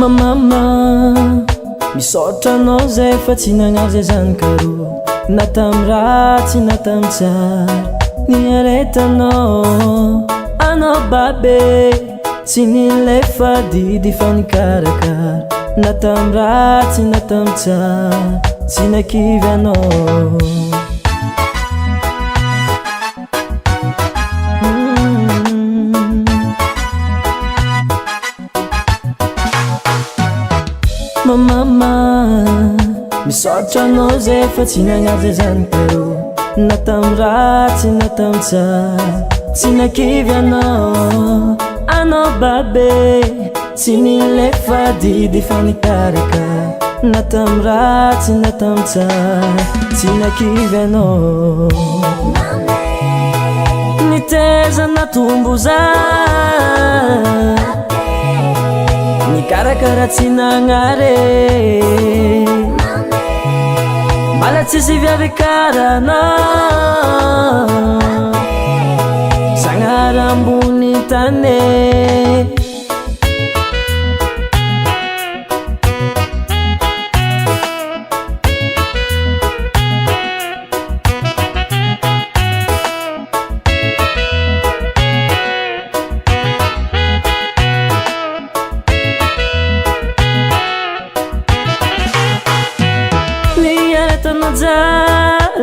Mama misaotra anao zay fa tsy nagnazy zany karo na tam ratsy na tam tsara ny aretanao anao babe tsy nilefa didy fa nikarakara na tam ratsy na tam tsara tsy nakivy anao Mama misaotra anao zay fa tsy nagnazy zany karo na tam ratsy na tam tsara tsy nakivy anao anao babe tsy nilefa didy fa nikarakara na tam ratsy na tam tsara tsy nakivy anao niteza natombo za nikarakara tsy nagnare mbala tsisy viavekaranao sagnara ambony tane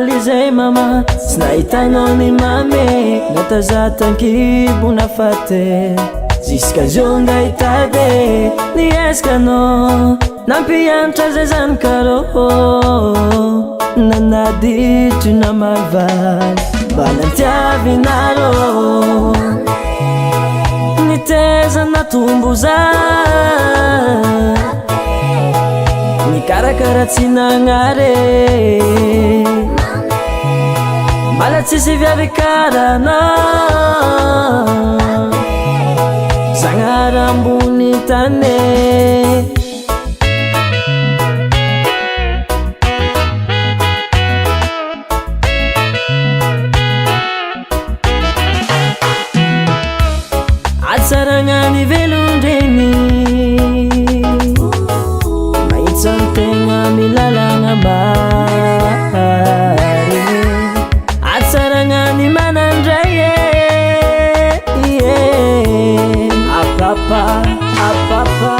Lizay mama tsy nahitanao ny mame natazatan-kibo nafate ziska zonga hitade nieskanao nampianatra zay zany karo nanaditry namavaly mba nantiavinaro niteza natombo za nikarakara tsy nagnare mbala tsisy viavekaranao sagnara ambony tane atsaragna ny velondreny mahitsantena milalagna mary atsaragna ny manandray apapa apapa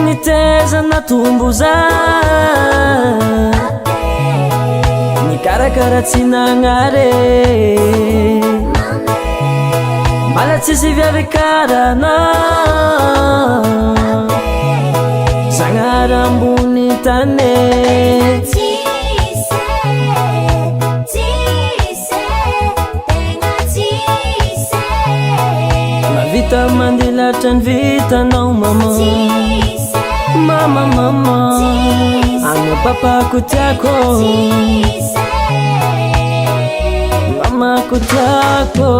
niteza natombo za nikarakara tsy nagnare mbala tsisy viavekaranao sagnara ambony tane mavita mandilatra ny vitanao mama mama mama ano papako tiako mama ko tiako